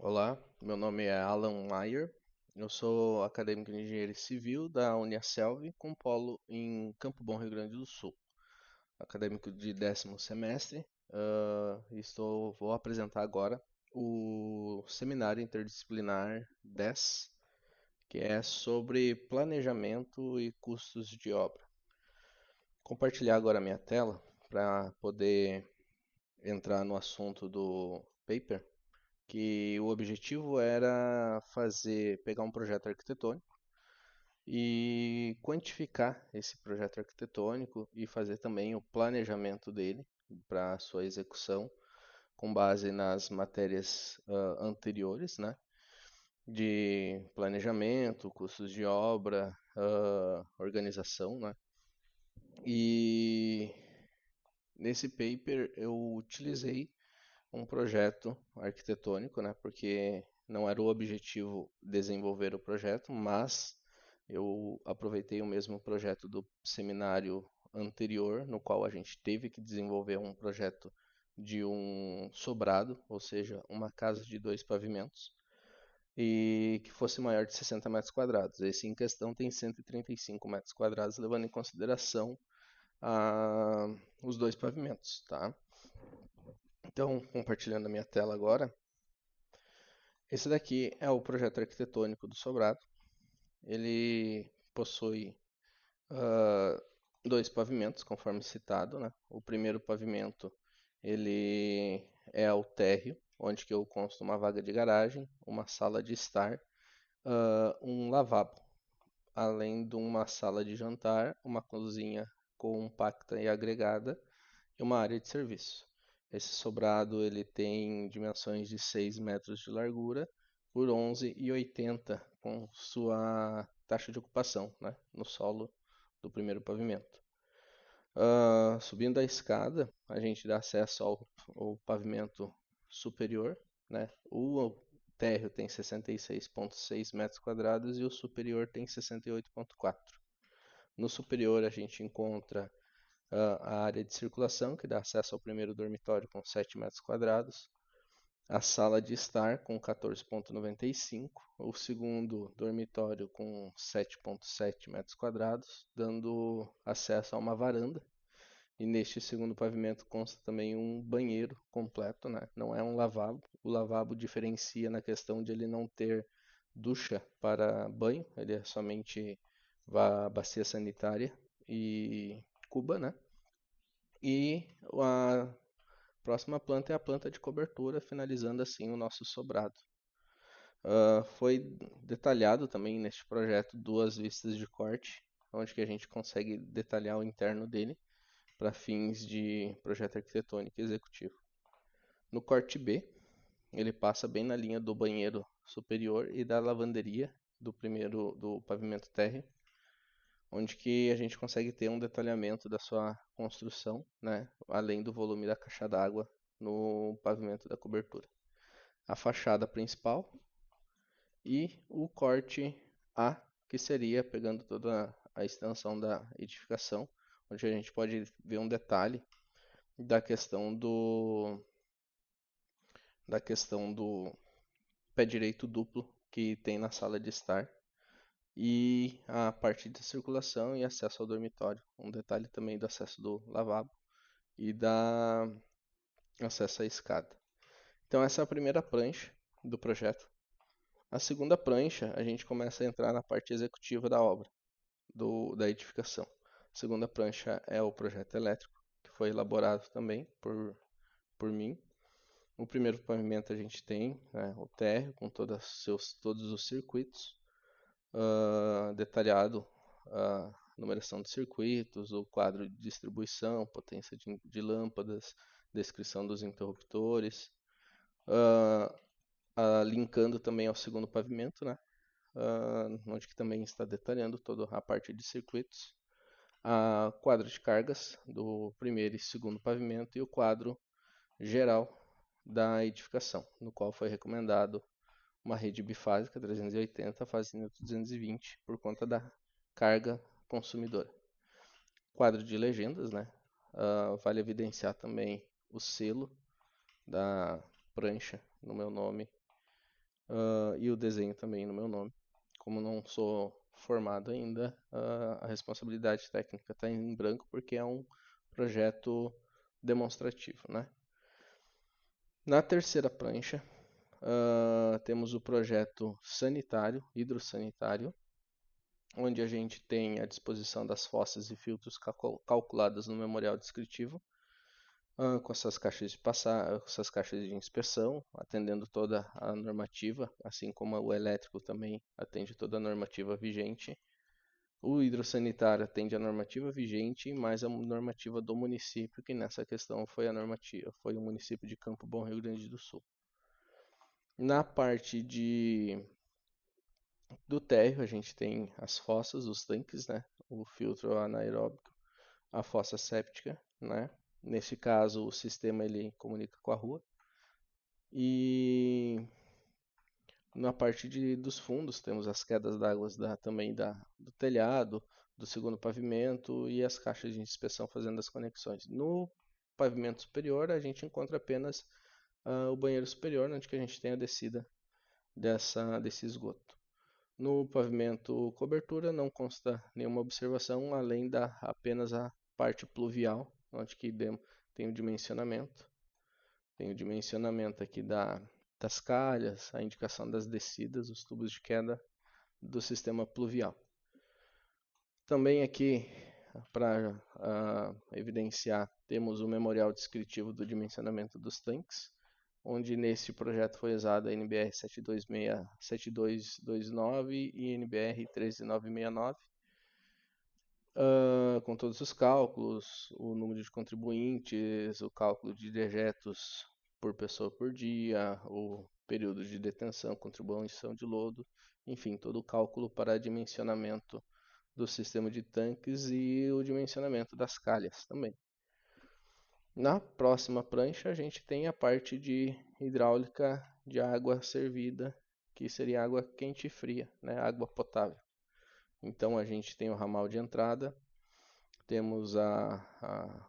Olá, meu nome é Alan Mayer, eu sou acadêmico de engenharia civil da Uniaselv, com polo em Campo Bom, Rio Grande do Sul. Acadêmico de 10º semestre, vou apresentar agora o seminário interdisciplinar 10, que é sobre planejamento e custos de obra. Compartilhar agora a minha tela para poder entrar no assunto do paper, que o objetivo era pegar um projeto arquitetônico e quantificar esse projeto arquitetônico e fazer também o planejamento dele para sua execução com base nas matérias anteriores, né, de planejamento, custos de obra, organização, né? E nesse paper eu utilizei um projeto arquitetônico, né? Porque não era o objetivo desenvolver o projeto, mas eu aproveitei o mesmo projeto do seminário anterior, no qual a gente teve que desenvolver um projeto de um sobrado, ou seja, uma casa de 2 pavimentos, e que fosse maior de 60 metros quadrados. Esse em questão tem 135 metros quadrados, levando em consideração os 2 pavimentos, tá? Então, compartilhando a minha tela agora, esse daqui é o projeto arquitetônico do sobrado. Ele possui ah, 2 pavimentos, conforme citado, né? O primeiro pavimento ele é o térreo, onde que eu consto uma vaga de garagem, uma sala de estar, um lavabo, além de uma sala de jantar, uma cozinha compacta e agregada e uma área de serviço. Esse sobrado ele tem dimensões de 6 metros de largura por 11,80 com sua taxa de ocupação, né, no solo do primeiro pavimento. Subindo a escada, a gente dá acesso ao pavimento superior, né? O térreo tem 66,6 metros quadrados e o superior tem 68,4. No superior a gente encontra a área de circulação, que dá acesso ao primeiro dormitório com 7 metros quadrados, a sala de estar com 14,95, o segundo dormitório com 7,7 metros quadrados, dando acesso a uma varanda. E neste segundo pavimento consta também um banheiro completo, né? Não é um lavabo. O lavabo diferencia na questão de ele não ter ducha para banho, ele é somente bacia sanitária e cuba, né? E a próxima planta é a planta de cobertura, finalizando assim o nosso sobrado. Foi detalhado também neste projeto 2 vistas de corte, onde que a gente consegue detalhar o interno dele para fins de projeto arquitetônico executivo. No corte B, ele passa bem na linha do banheiro superior e da lavanderia do pavimento térreo, onde que a gente consegue ter um detalhamento da sua construção, né, além do volume da caixa d'água no pavimento da cobertura. A fachada principal e o corte A, que seria pegando toda a extensão da edificação, onde a gente pode ver um detalhe da questão do pé direito duplo que tem na sala de estar e a parte de circulação e acesso ao dormitório. Um detalhe também do acesso do lavabo e da acesso à escada. Então essa é a primeira prancha do projeto. A segunda prancha, a gente começa a entrar na parte executiva da obra, da edificação. A segunda prancha é o projeto elétrico, que foi elaborado também por mim. No primeiro pavimento a gente tem, né, o térreo com todos os circuitos, detalhado a numeração de circuitos, o quadro de distribuição, potência de lâmpadas, descrição dos interruptores, uh, linkando também ao segundo pavimento, né, onde que também está detalhando toda a parte de circuitos, a quadro de cargas do primeiro e segundo pavimento e o quadro geral da edificação, no qual foi recomendado uma rede bifásica 380, fazendo 220 por conta da carga consumidora. Quadro de legendas, né? Vale evidenciar também o selo da prancha no meu nome e o desenho também no meu nome. Como não sou formado ainda, a responsabilidade técnica está em branco porque é um projeto demonstrativo, né? Na terceira prancha, temos o projeto sanitário, hidrossanitário, onde a gente tem a disposição das fossas e filtros calculadas no memorial descritivo, com essas caixas de passar, essas caixas de inspeção, atendendo toda a normativa, assim como o elétrico também atende toda a normativa vigente. O hidrossanitário atende a normativa vigente, mais a normativa do município, que nessa questão foi a normativa, foi o município de Campo Bom, Rio Grande do Sul. Na parte do térreo, a gente tem as fossas, os tanques, né? O filtro anaeróbico, a fossa séptica, né? Nesse caso, o sistema ele comunica com a rua. E na parte dos fundos, temos as quedas d'água também do telhado, do segundo pavimento e as caixas de inspeção fazendo as conexões. No pavimento superior, a gente encontra apenas o banheiro superior, onde que a gente tem a descida desse esgoto. No pavimento cobertura não consta nenhuma observação, além da apenas a parte pluvial, onde que tem o dimensionamento. Tem o dimensionamento aqui das calhas, a indicação das descidas, os tubos de queda do sistema pluvial. Também aqui, para evidenciar, temos o memorial descritivo do dimensionamento dos tanques, onde nesse projeto foi usada a NBR 7229 e NBR 13969, com todos os cálculos, o número de contribuintes, o cálculo de dejetos por pessoa por dia, o período de detenção, contribuição de lodo, enfim, todo o cálculo para dimensionamento do sistema de tanques e o dimensionamento das calhas também. Na próxima prancha a gente tem a parte de hidráulica de água servida, que seria água quente e fria, né? Água potável. Então a gente tem o ramal de entrada, temos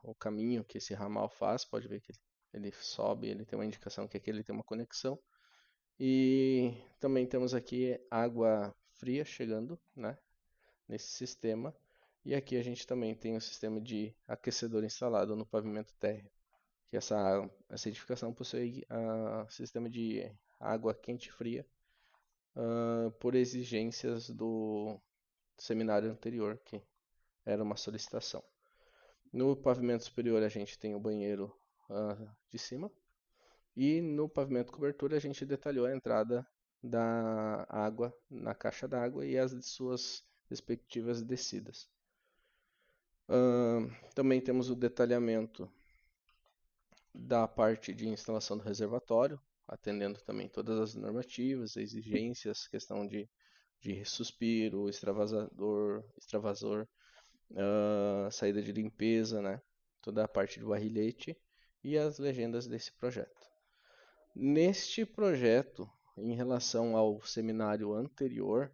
o caminho que esse ramal faz, pode ver que ele sobe, ele tem uma indicação que aqui ele tem uma conexão. E também temos aqui água fria chegando, né, nesse sistema. E aqui a gente também tem o sistema de aquecedor instalado no pavimento térreo, que essa edificação possui sistema de água quente e fria por exigências do seminário anterior, que era uma solicitação. No pavimento superior a gente tem o banheiro de cima. E no pavimento cobertura a gente detalhou a entrada da água na caixa d'água e as suas respectivas descidas. Também temos o detalhamento da parte de instalação do reservatório, atendendo também todas as normativas, exigências, questão de suspiro, extravasor, saída de limpeza, né? Toda a parte de barrilhete e as legendas desse projeto. Neste projeto, em relação ao seminário anterior,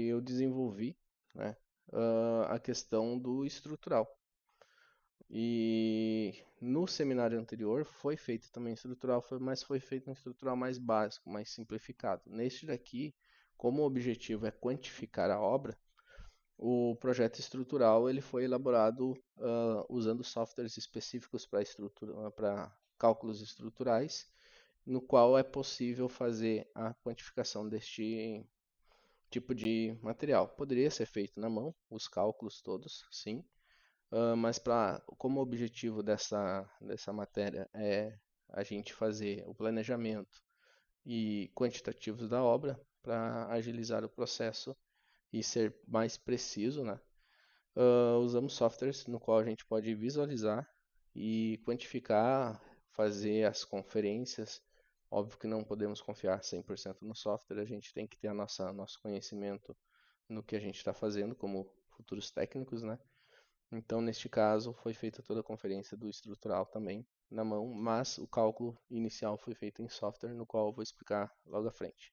eu desenvolvi, né, a questão do estrutural. E no seminário anterior foi feito também estrutural, mas foi feito um estrutural mais básico, mais simplificado. Neste daqui, como o objetivo é quantificar a obra, o projeto estrutural ele foi elaborado usando softwares específicos para cálculos estruturais, no qual é possível fazer a quantificação deste tipo de material. Poderia ser feito na mão, os cálculos todos, sim, mas como o objetivo dessa matéria é a gente fazer o planejamento e quantitativos da obra para agilizar o processo e ser mais preciso, né? Usamos softwares no qual a gente pode visualizar e quantificar, fazer as conferências. Óbvio que não podemos confiar 100% no software, a gente tem que ter nosso conhecimento no que a gente está fazendo como futuros técnicos, né? Então, neste caso, foi feita toda a conferência do estrutural também na mão, mas o cálculo inicial foi feito em software, no qual eu vou explicar logo à frente.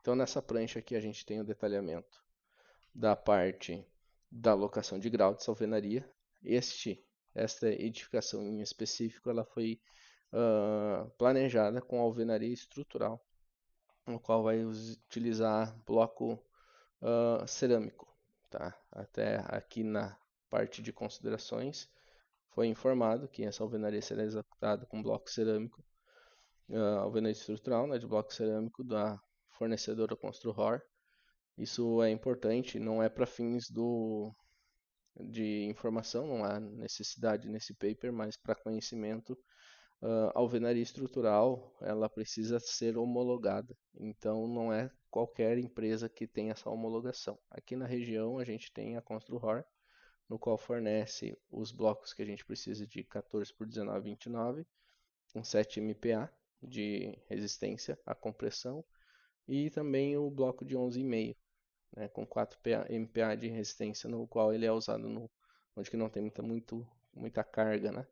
Então, nessa prancha aqui a gente tem o detalhamento da parte da alocação de grau de alvenaria. Esta edificação em específico, ela foi planejada com alvenaria estrutural, no qual vai utilizar bloco cerâmico. Tá? Até aqui na parte de considerações foi informado que essa alvenaria será executada com bloco cerâmico, alvenaria estrutural, né, de bloco cerâmico da fornecedora Construhor. Isso é importante, não é para fins de informação, não há necessidade nesse paper, mas para conhecimento, a alvenaria estrutural ela precisa ser homologada. Então não é qualquer empresa que tem essa homologação. Aqui na região a gente tem a Construhor, no qual fornece os blocos que a gente precisa de 14 por 19,29, com 7 MPa de resistência à compressão, e também o bloco de 11,5, né, com 4 MPa de resistência, no qual ele é usado onde que não tem muita carga, né?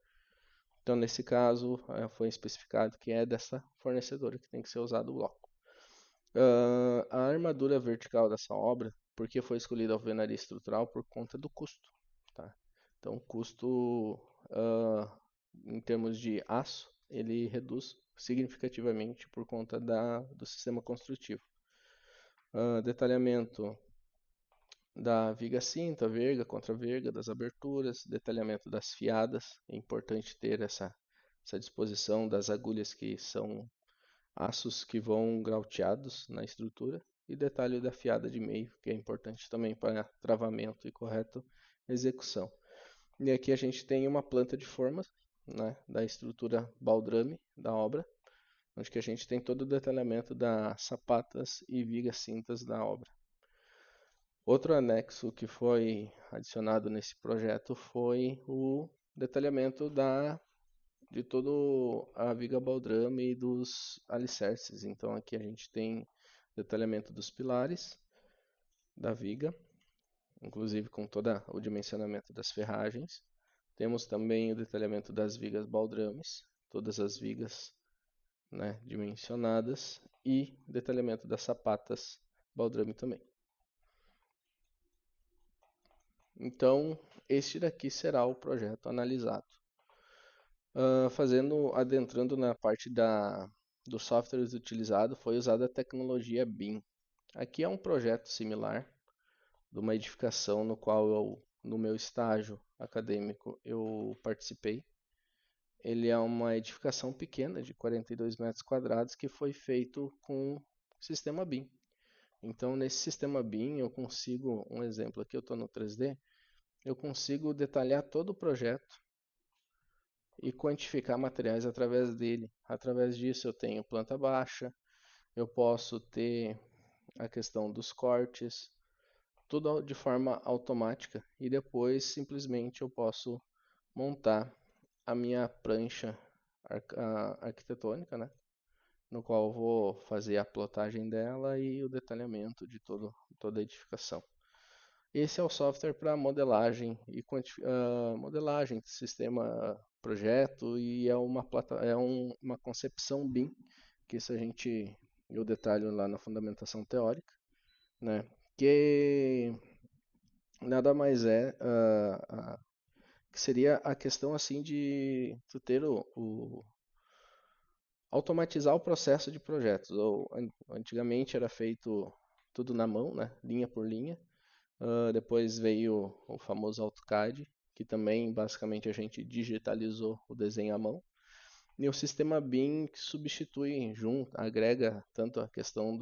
Então, nesse caso, foi especificado que é dessa fornecedora que tem que ser usado o bloco. A armadura vertical dessa obra, por que foi escolhida a alvenaria estrutural? Por conta do custo. Tá? Então, o custo em termos de aço, ele reduz significativamente por conta do sistema construtivo. Detalhamento da viga cinta, verga, contra-verga, das aberturas, detalhamento das fiadas. É importante ter essa disposição das agulhas que são aços que vão grauteados na estrutura. E detalhe da fiada de meio, que é importante também para travamento e correta execução. E aqui a gente tem uma planta de formas, né, da estrutura baldrame da obra, onde que a gente tem todo o detalhamento das sapatas e vigas cintas da obra. Outro anexo que foi adicionado nesse projeto foi o detalhamento de todo a viga baldrame e dos alicerces. Então aqui a gente tem detalhamento dos pilares da viga, inclusive com todo o dimensionamento das ferragens. Temos também o detalhamento das vigas baldrames, todas as vigas, né, dimensionadas, e detalhamento das sapatas baldrame também. Então, este daqui será o projeto analisado. Adentrando na parte dos softwares utilizados, foi usada a tecnologia BIM. Aqui é um projeto similar de uma edificação no qual no meu estágio acadêmico, eu participei. Ele é uma edificação pequena de 42 metros quadrados que foi feito com sistema BIM. Então, nesse sistema BIM, eu consigo, um exemplo aqui, eu estou no 3D, eu consigo detalhar todo o projeto e quantificar materiais através dele. Através disso, eu tenho planta baixa, eu posso ter a questão dos cortes, tudo de forma automática, e depois simplesmente eu posso montar a minha prancha arquitetônica, né? No qual eu vou fazer a plotagem dela e o detalhamento de toda a edificação. Esse é o software para modelagem e modelagem, sistema projeto, e é uma concepção BIM, que isso eu detalho lá na fundamentação teórica, né? Que nada mais é que seria a questão assim de tu ter automatizar o processo de projetos. Antigamente era feito tudo na mão, né? Linha por linha. Depois veio o famoso AutoCAD, que também basicamente a gente digitalizou o desenho à mão. E o sistema BIM que substitui, agrega tanto a questão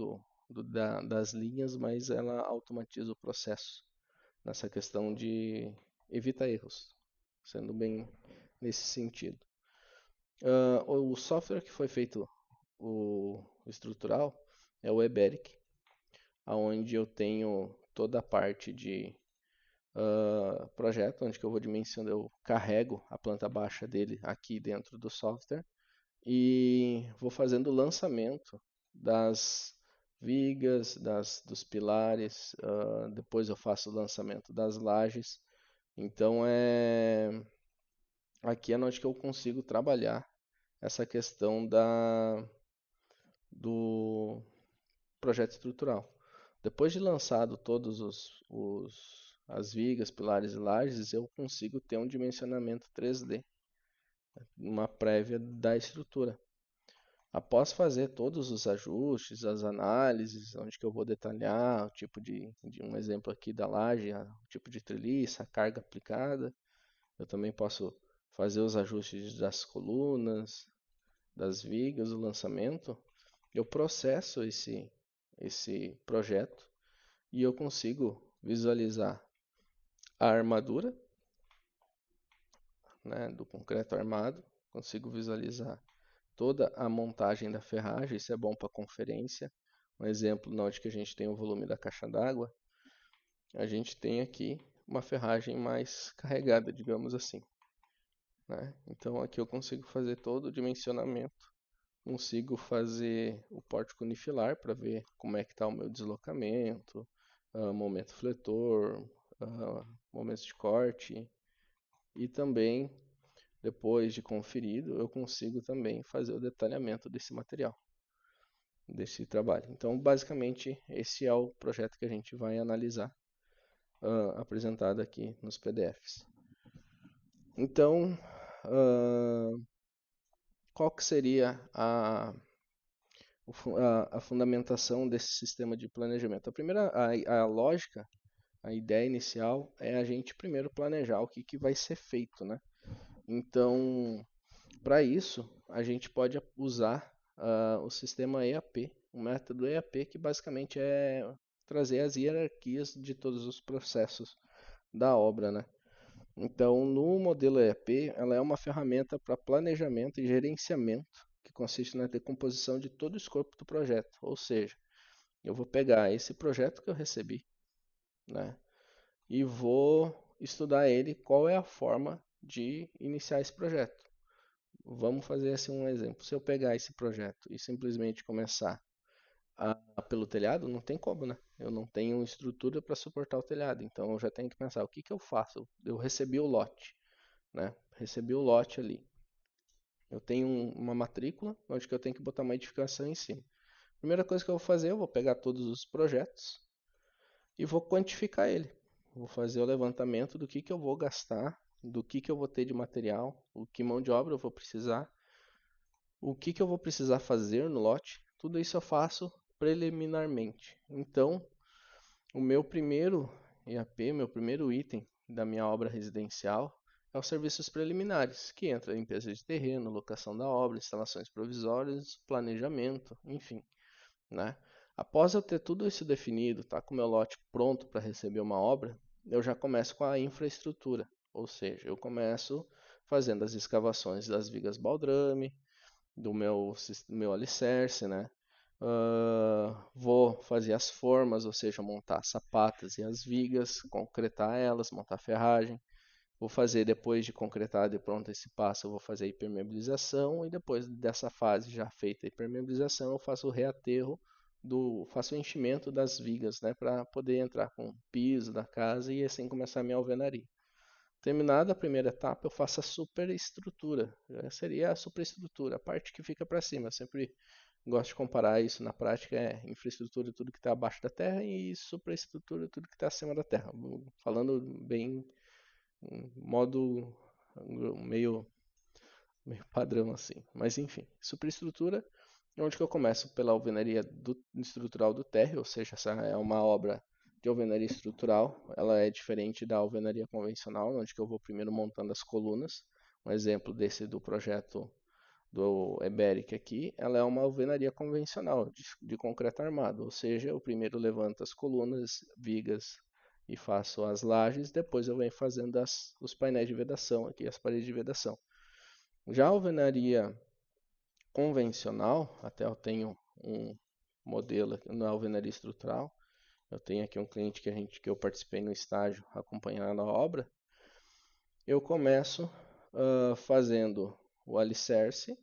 das linhas, mas ela automatiza o processo nessa questão de evita erros, sendo bem nesse sentido. O software que foi feito, o estrutural, é o Eberic, onde eu tenho toda a parte de projeto, onde que eu vou dimensionar, eu carrego a planta baixa dele aqui dentro do software e vou fazendo o lançamento das vigas, dos pilares, depois eu faço o lançamento das lajes. Então aqui é onde que eu consigo trabalhar essa questão do projeto estrutural. Depois de lançado todos as vigas, pilares e lajes, eu consigo ter um dimensionamento 3D, uma prévia da estrutura. Após fazer todos os ajustes, as análises, onde que eu vou detalhar o tipo de um exemplo aqui da laje, o tipo de treliça, a carga aplicada, eu também posso fazer os ajustes das colunas, das vigas, o lançamento. Eu processo esse projeto e eu consigo visualizar a armadura, né, do concreto armado, consigo visualizar toda a montagem da ferragem. Isso é bom para conferência. Um exemplo, na onde que a gente tem o volume da caixa d'água, a gente tem aqui uma ferragem mais carregada, digamos assim, né? Então aqui eu consigo fazer todo o dimensionamento, consigo fazer o pórtico unifilar para ver como é que está o meu deslocamento, momento fletor, momentos de corte, e também, depois de conferido, eu consigo também fazer o detalhamento desse material, desse trabalho. Então, basicamente, esse é o projeto que a gente vai analisar, apresentado aqui nos PDFs. Então, qual que seria a fundamentação desse sistema de planejamento? A primeira, a lógica, a ideia inicial é a gente primeiro planejar o que vai ser feito, né? Então, para isso, a gente pode usar o sistema EAP, o método EAP, que basicamente é trazer as hierarquias de todos os processos da obra, né? Então, no modelo EAP, ela é uma ferramenta para planejamento e gerenciamento, que consiste na decomposição de todo o escopo do projeto. Ou seja, eu vou pegar esse projeto que eu recebi, né, e vou estudar ele, qual é a forma de iniciar esse projeto. Vamos fazer assim um exemplo. Se eu pegar esse projeto e simplesmente começar pelo telhado, não tem como, né? Eu não tenho estrutura para suportar o telhado, então eu já tenho que pensar o que eu faço. Eu recebi o lote, né? Recebi o lote ali. Eu tenho uma matrícula onde que eu tenho que botar uma edificação em cima. Primeira coisa que eu vou fazer, eu vou pegar todos os projetos e vou quantificar ele. Vou fazer o levantamento do que eu vou gastar, do que eu vou ter de material, o que mão de obra eu vou precisar, o que eu vou precisar fazer no lote. Tudo isso eu faço preliminarmente. Então, o meu primeiro EAP, meu primeiro item da minha obra residencial é os serviços preliminares, que entra limpeza de terreno, locação da obra, instalações provisórias, planejamento, enfim, né? Após eu ter tudo isso definido, tá com o meu lote pronto para receber uma obra, eu já começo com a infraestrutura, ou seja, eu começo fazendo as escavações das vigas baldrame, do meu alicerce, né? Vou fazer as formas, ou seja, montar as sapatas e as vigas, concretar elas, montar a ferragem. Vou fazer, depois de concretado e pronto esse passo, eu vou fazer a impermeabilização, e depois dessa fase já feita a impermeabilização, eu faço o reaterro, faço o enchimento das vigas, né, para poder entrar com o piso da casa e assim começar a minha alvenaria. Terminada a primeira etapa, eu faço a superestrutura. Já seria a superestrutura, a parte que fica para cima. Eu sempre gosto de comparar isso na prática, é infraestrutura tudo que está abaixo da terra e superestrutura tudo que está acima da terra. Falando bem, modo meio, meio padrão assim. Mas enfim, superestrutura é onde que eu começo pela alvenaria estrutural do térreo, ou seja, essa é uma obra de alvenaria estrutural. Ela é diferente da alvenaria convencional, onde que eu vou primeiro montando as colunas. Um exemplo desse do projeto do Eberic aqui, ela é uma alvenaria convencional de concreto armado, ou seja, eu primeiro levanto as colunas, vigas e faço as lajes, depois eu venho fazendo os painéis de vedação aqui, as paredes de vedação. Já a alvenaria convencional, até eu tenho um modelo na alvenaria estrutural, eu tenho aqui um cliente que eu participei no estágio acompanhando a obra, eu começo fazendo o alicerce,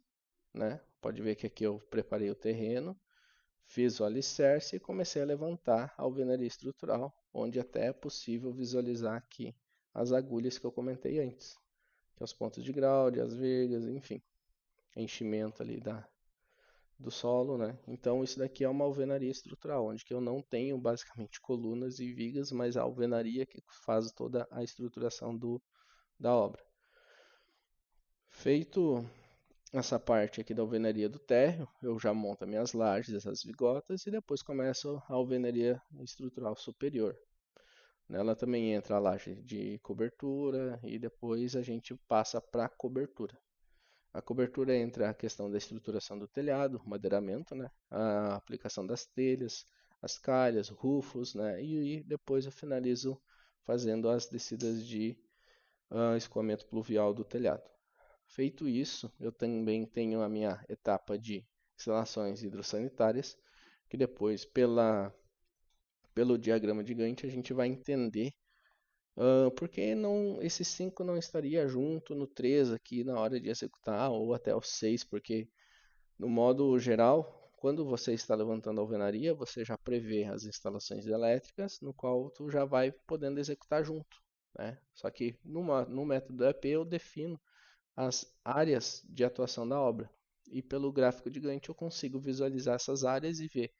né? Pode ver que aqui eu preparei o terreno, fiz o alicerce e comecei a levantar a alvenaria estrutural, onde até é possível visualizar aqui as agulhas que eu comentei antes, que é os pontos de graude, as vergas, enfim, enchimento ali do solo, né? Então isso daqui é uma alvenaria estrutural, onde que eu não tenho basicamente colunas e vigas, mas a alvenaria que faz toda a estruturação da obra. Feito essa parte aqui da alvenaria do térreo, eu já monto as minhas lajes, as vigotas, e depois começo a alvenaria estrutural superior. Nela também entra a laje de cobertura e depois a gente passa para a cobertura. A cobertura entra a questão da estruturação do telhado, madeiramento, né? A aplicação das telhas, as calhas, rufos, né? E depois eu finalizo fazendo as descidas de escoamento pluvial do telhado. Feito isso, eu também tenho a minha etapa de instalações hidrossanitárias, que depois, pelo diagrama de Gantt, a gente vai entender por que não, esses 5 não estaria junto no 3 aqui na hora de executar, ou até o 6, porque no modo geral, quando você está levantando a alvenaria, você já prevê as instalações elétricas, no qual tu já vai podendo executar junto, né? Só que no método EP eu defino as áreas de atuação da obra. E pelo gráfico de Gantt eu consigo visualizar essas áreas e ver,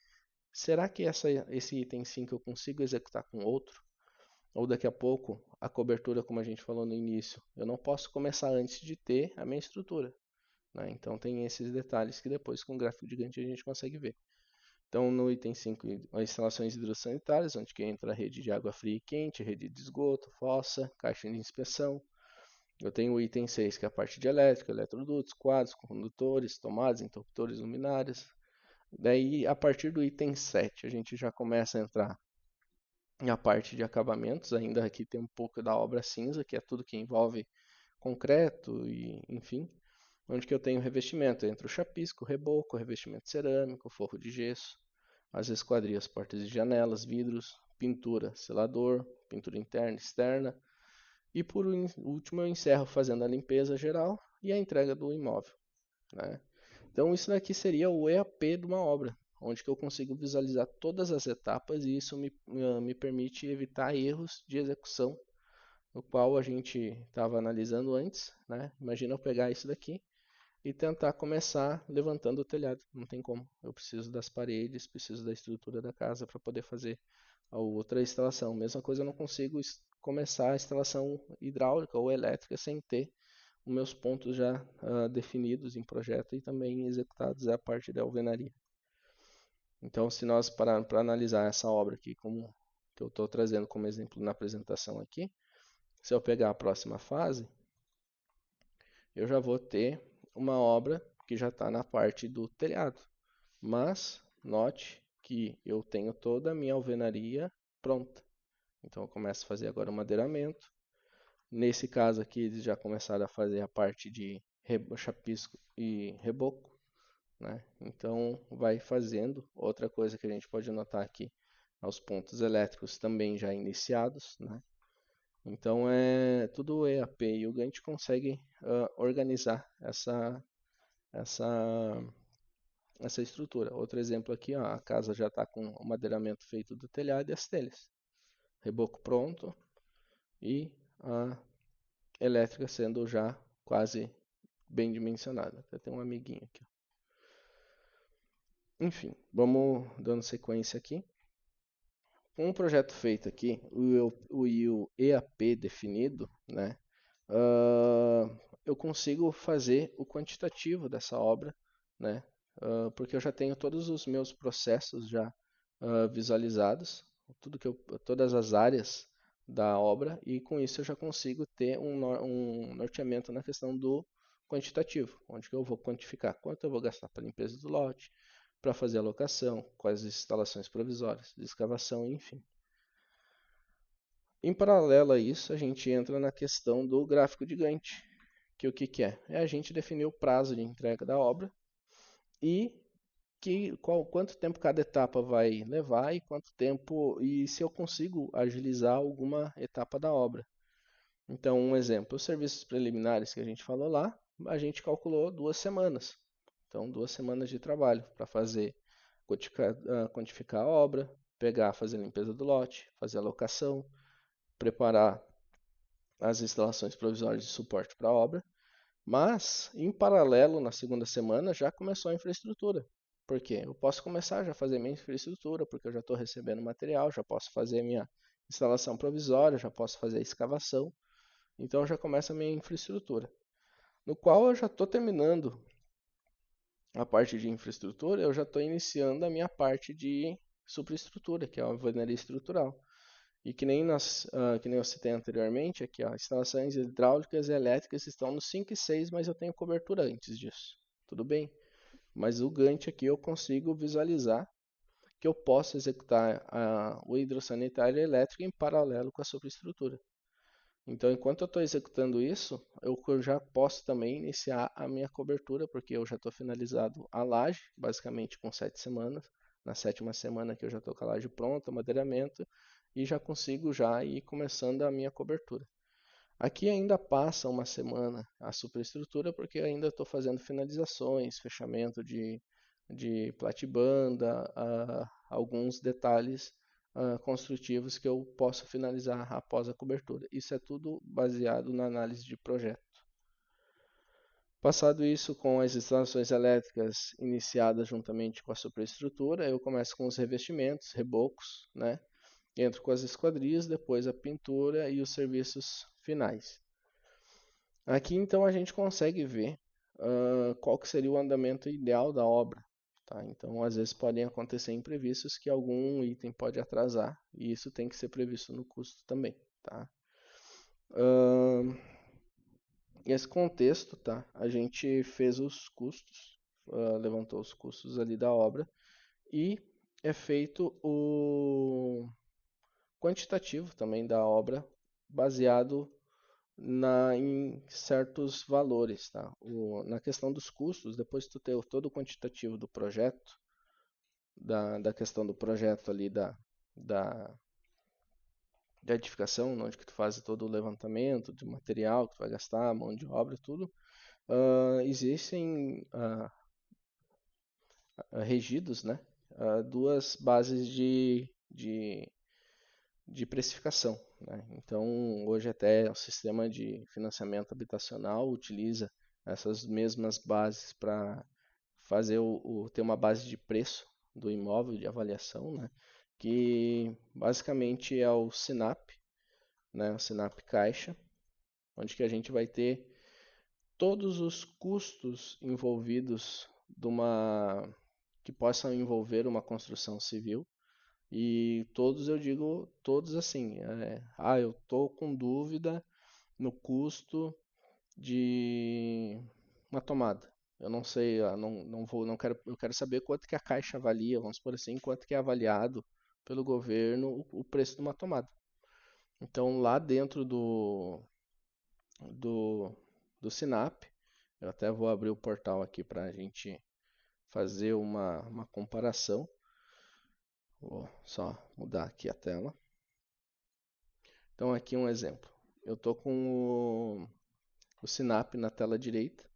será que esse item 5 eu consigo executar com outro? Ou daqui a pouco, a cobertura, como a gente falou no início, eu não posso começar antes de ter a minha estrutura, né? Então tem esses detalhes que depois com o gráfico de Gantt a gente consegue ver. Então no item 5, as instalações hidrossanitárias, onde que entra a rede de água fria e quente, rede de esgoto, fossa, caixa de inspeção. Eu tenho o item 6, que é a parte de elétrica, eletrodutos, quadros, condutores, tomadas, interruptores, luminárias. Daí, a partir do item 7, a gente já começa a entrar na parte de acabamentos. Ainda aqui tem um pouco da obra cinza, que é tudo que envolve concreto e, enfim, onde que eu tenho revestimento entre o chapisco, o reboco, o revestimento cerâmico, o forro de gesso, as esquadrias, portas e janelas, vidros, pintura, selador, pintura interna e externa, e por último eu encerro fazendo a limpeza geral e a entrega do imóvel, né? Então isso daqui seria o EAP de uma obra, onde que eu consigo visualizar todas as etapas e isso me permite evitar erros de execução, no qual a gente estava analisando antes, né? Imagina eu pegar isso daqui e tentar começar levantando o telhado. Não tem como. Eu preciso das paredes, preciso da estrutura da casa para poder fazer a outra instalação. Mesma coisa, eu não consigo começar a instalação hidráulica ou elétrica sem ter os meus pontos já definidos em projeto e também executados a parte da alvenaria. Então, se nós pararmos para analisar essa obra aqui, como que eu estou trazendo como exemplo na apresentação aqui, se eu pegar a próxima fase, eu já vou ter uma obra que já está na parte do telhado. Mas note que eu tenho toda a minha alvenaria pronta. Então eu começo a fazer agora o madeiramento. Nesse caso aqui, eles já começaram a fazer a parte de chapisco e reboco, né? Então vai fazendo. Outra coisa que a gente pode notar aqui, os pontos elétricos também já iniciados, né? Então é tudo o EAP e o Gantt consegue organizar essa, essa estrutura. Outro exemplo aqui, ó, a casa já está com o madeiramento feito do telhado e as telhas. Reboco pronto e a elétrica sendo já quase bem dimensionada. Até tem um amiguinho aqui. Enfim, vamos dando sequência aqui. Com o projeto feito aqui, o EAP definido, né, eu consigo fazer o quantitativo dessa obra, né, porque eu já tenho todos os meus processos já visualizados, todas as áreas da obra, e com isso eu já consigo ter um norteamento na questão do quantitativo, onde que eu vou quantificar quanto eu vou gastar para a limpeza do lote, para fazer a locação, quais instalações provisórias, de escavação, enfim. Em paralelo a isso, a gente entra na questão do gráfico de Gantt, que o que é? É a gente definir o prazo de entrega da obra e quanto tempo cada etapa vai levar e quanto tempo e se eu consigo agilizar alguma etapa da obra. Então, um exemplo, os serviços preliminares que a gente falou lá, a gente calculou 2 semanas. Então, 2 semanas de trabalho para fazer quantificar a obra, fazer a limpeza do lote, fazer a locação, preparar as instalações provisórias de suporte para a obra. Mas, em paralelo, na segunda semana, já começou a infraestrutura. Por quê? Eu posso começar já a fazer minha infraestrutura, porque eu já estou recebendo material, já posso fazer minha instalação provisória, já posso fazer a escavação. Então, já começa a minha infraestrutura. no qual eu já estou terminando a parte de infraestrutura, eu já estou iniciando a minha parte de superestrutura, que é a alvenaria estrutural. E que nem eu citei anteriormente, aqui, ó, instalações hidráulicas e elétricas estão no 5 e 6, mas eu tenho cobertura antes disso. Tudo bem? Mas o Gantt aqui eu consigo visualizar que eu posso executar o hidrossanitário elétrico em paralelo com a superestrutura. Então, enquanto eu estou executando isso, eu já posso também iniciar a minha cobertura, porque eu já estou finalizado a laje, basicamente com 7 semanas. Na sétima semana que eu já estou com a laje pronta, madeiramento, e já consigo já ir começando a minha cobertura. Aqui ainda passa uma semana a superestrutura, porque ainda estou fazendo finalizações, fechamento de platibanda, alguns detalhes construtivos que eu posso finalizar após a cobertura. Isso é tudo baseado na análise de projeto. Passado isso, com as instalações elétricas iniciadas juntamente com a superestrutura, eu começo com os revestimentos, rebocos, né? Entro com as esquadrias, depois a pintura e os serviços finais. Aqui então a gente consegue ver qual que seria o andamento ideal da obra. Tá? Então, às vezes podem acontecer imprevistos que algum item pode atrasar e isso tem que ser previsto no custo também. Tá? Nesse contexto, tá? A gente fez os custos, levantou os custos ali da obra e é feito o quantitativo também da obra baseado em certos valores, tá? Na questão dos custos, depois tu ter todo o quantitativo do projeto, da questão do projeto ali da, da edificação, onde que tu faz todo o levantamento de material que tu vai gastar, mão de obra, tudo, existem regidos, né? Duas bases de precificação, né? Então, hoje até o sistema de financiamento habitacional utiliza essas mesmas bases para fazer ter uma base de preço do imóvel de avaliação, né? Que basicamente é o Sinap, né? O Sinap Caixa, onde que a gente vai ter todos os custos envolvidos de que possam envolver uma construção civil. E todos, eu digo todos assim, eu tô com dúvida no custo de uma tomada. Eu não sei, não quero, eu quero saber quanto que a Caixa avalia, vamos por assim, quanto que é avaliado pelo governo o preço de uma tomada. Então lá dentro do, do Sinap, eu até vou abrir o portal aqui para a gente fazer uma comparação. Vou só mudar aqui a tela. Então aqui um exemplo. Eu estou com o Sinap na tela direita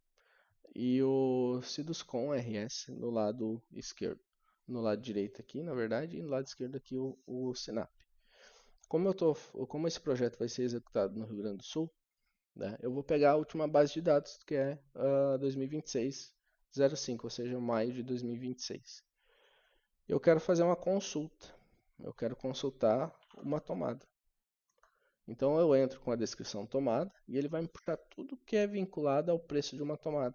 e o Siduscom RS no lado esquerdo. No lado direito aqui, na verdade, e no lado esquerdo aqui o Sinap. Como esse projeto vai ser executado no Rio Grande do Sul, né, eu vou pegar a última base de dados, que é 2026-05, ou seja, maio de 2026. Eu quero fazer uma consulta. Eu quero consultar uma tomada. Então eu entro com a descrição tomada e ele vai me puxar tudo que é vinculado ao preço de uma tomada.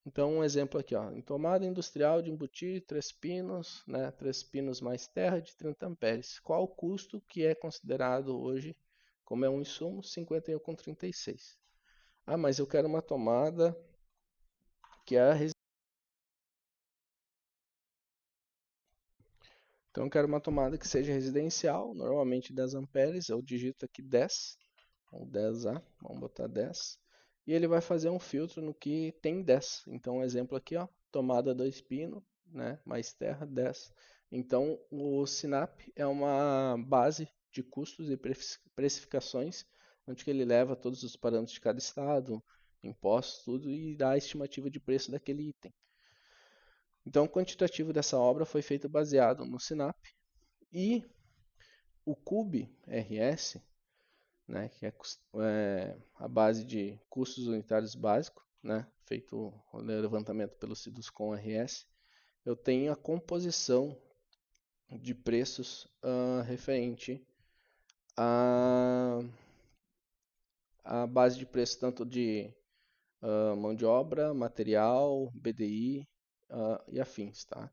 Então um exemplo aqui, ó, em tomada industrial de embutir 3 pinos, né, 3 pinos mais terra de 30 amperes. Qual o custo que é considerado hoje como é um insumo? 51,36. Ah, mas eu quero uma tomada que é a Então eu quero uma tomada que seja residencial, normalmente 10 amperes, eu digito aqui 10, ou 10A, vamos botar 10. E ele vai fazer um filtro no que tem 10. Então, um exemplo aqui, ó, tomada 2 pino, né, mais terra 10. Então, o Sinap é uma base de custos e precificações, onde que ele leva todos os parâmetros de cada estado, impostos, tudo, e dá a estimativa de preço daquele item. Então, o quantitativo dessa obra foi feito baseado no Sinap e o CUB RS, né, que é a base de custos unitários básicos, né, feito o levantamento pelo Siduscom RS, eu tenho a composição de preços referente à base de preço tanto de mão de obra, material, BDI e afins, tá?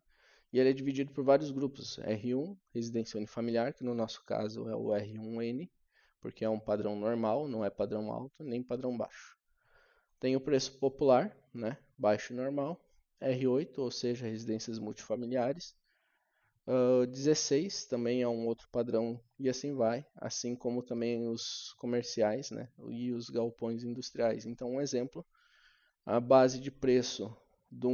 E ele é dividido por vários grupos. R1, residência unifamiliar, que no nosso caso é o R1N, porque é um padrão normal, não é padrão alto nem padrão baixo. Tem o preço popular, né? Baixo e normal. R8, ou seja, residências multifamiliares. 16 também é um outro padrão e assim vai, assim como também os comerciais, né? E os galpões industriais. Então, um exemplo, a base de preço de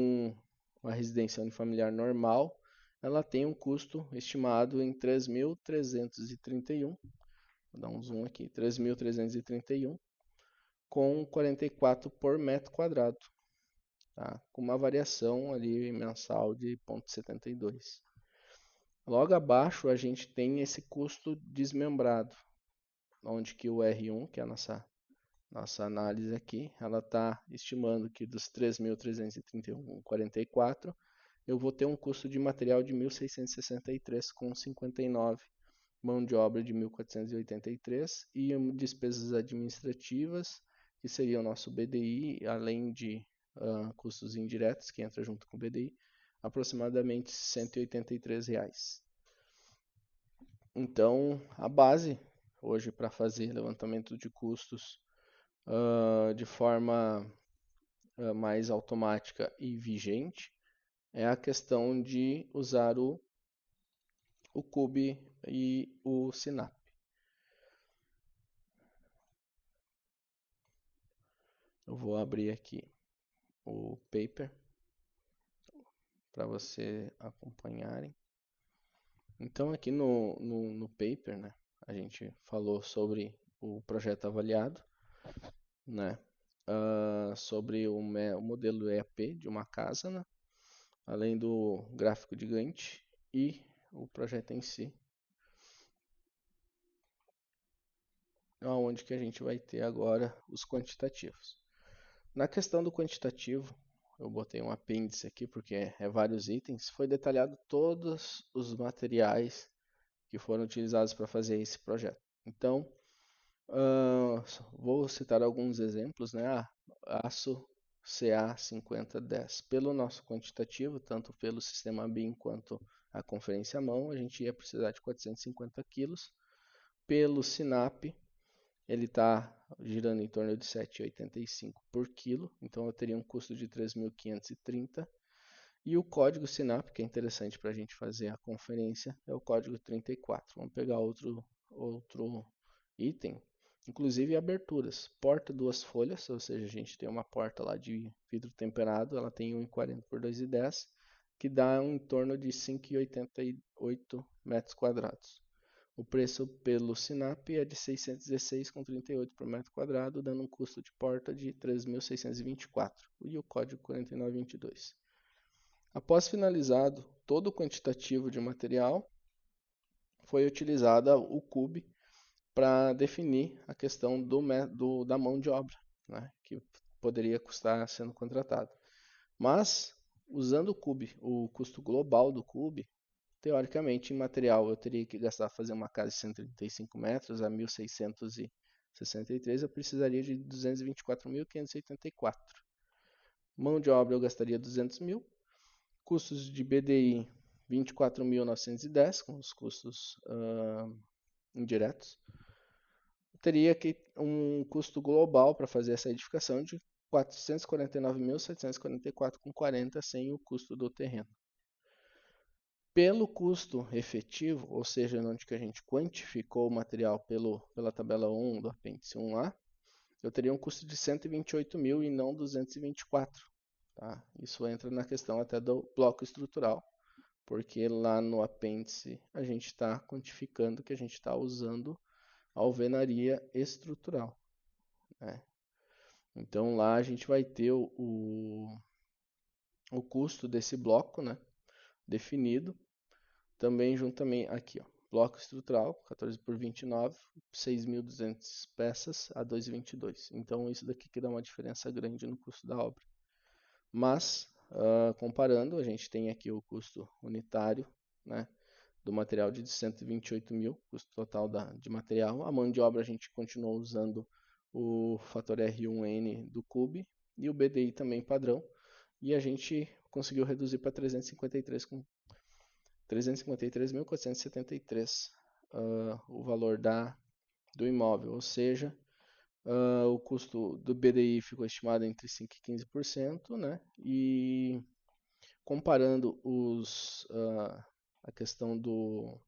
uma residência unifamiliar normal, ela tem um custo estimado em 3.331, vou dar um zoom aqui, 3.331, com 44 por metro quadrado, tá? Com uma variação ali mensal de 0,72. Logo abaixo a gente tem esse custo desmembrado, onde que o R1, que é a nossa análise aqui, ela está estimando que dos 3.331,44, eu vou ter um custo de material de 1.663,59, mão de obra de 1.483 e despesas administrativas, que seria o nosso BDI, além de custos indiretos, que entra junto com o BDI, aproximadamente R$ 183. Então, a base hoje para fazer levantamento de custos de forma mais automática e vigente é a questão de usar o Cube e o Sinap. Eu vou abrir aqui o paper para você acompanharem. Então aqui no paper, né, a gente falou sobre o projeto avaliado, né, sobre o modelo EAP de uma casa, né, além do gráfico de Gantt e o projeto em si, onde que a gente vai ter agora os quantitativos. Na questão do quantitativo, eu botei um apêndice aqui porque é vários itens, foi detalhado todos os materiais que foram utilizados para fazer esse projeto. Então, vou citar alguns exemplos, né? Aço CA5010. Pelo nosso quantitativo, tanto pelo sistema BIM quanto a conferência à mão, a gente ia precisar de 450 kg. Pelo SINAP, ele está girando em torno de 7,85 por quilo, então eu teria um custo de 3.530. E o código SINAP, que é interessante para a gente fazer a conferência, é o código 34. Vamos pegar outro item, inclusive aberturas. Porta duas folhas, ou seja, a gente tem uma porta lá de vidro temperado, ela tem 1,40 por 2,10, que dá em torno de 5,88 metros quadrados. O preço pelo Sinap é de 616,38 por metro quadrado, dando um custo de porta de 3.624 e o código 4922. Após finalizado todo o quantitativo de material, foi utilizada o Cube para definir a questão da mão de obra, né, que poderia custar sendo contratado. Mas, usando o Cube, o custo global do Cube, teoricamente, em material eu teria que gastar fazer uma casa de 135 metros a 1.663, eu precisaria de 224.584. Mão de obra eu gastaria 200 mil. Custos de BDI 24.910, com os custos indiretos. Teria que um custo global para fazer essa edificação de 449.744,40 sem o custo do terreno. Pelo custo efetivo, ou seja, onde que a gente quantificou o material pela tabela 1 do apêndice 1A, eu teria um custo de 128 mil e não 224. Tá? Isso entra na questão até do bloco estrutural, porque lá no apêndice a gente está quantificando que a gente está usando a alvenaria estrutural, né? Então lá a gente vai ter o custo desse bloco, né, definido. Também juntamente aqui, ó, bloco estrutural, 14 por 29, 6.200 peças a 2,22. Então isso daqui que dá uma diferença grande no custo da obra. Mas, comparando, a gente tem aqui o custo unitário, né, do material de 128 mil, custo total de material. A mão de obra a gente continuou usando o fator R1N do Cube e o BDI também padrão, e a gente conseguiu reduzir para 353.473 o valor do imóvel, ou seja, o custo do BDI ficou estimado entre 5% e 15%, né? E comparando a questão do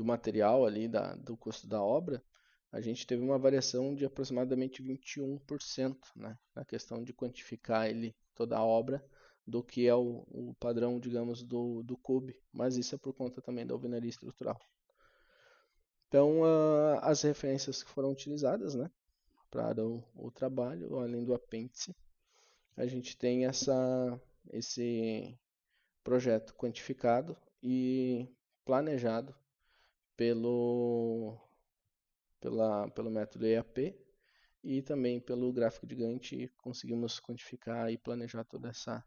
material ali, do custo da obra, a gente teve uma variação de aproximadamente 21%, né, na questão de quantificar ele, toda a obra, do que é o padrão, digamos, do CUB, mas isso é por conta também da alvenaria estrutural. Então, as referências que foram utilizadas, né, para o trabalho, além do apêndice, a gente tem esse projeto quantificado e planejado pelo, pelo método EAP e também pelo gráfico de Gantt conseguimos quantificar e planejar toda essa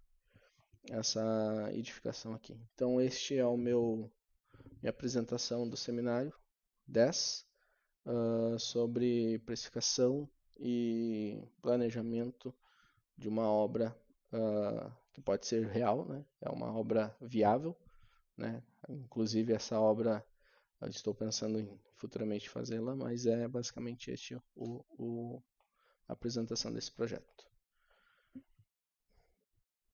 edificação aqui. Então este é minha apresentação do seminário 10 sobre precificação e planejamento de uma obra que pode ser real, né? É uma obra viável, né? Inclusive essa obra eu estou pensando em futuramente fazê-la, mas é basicamente este a apresentação desse projeto.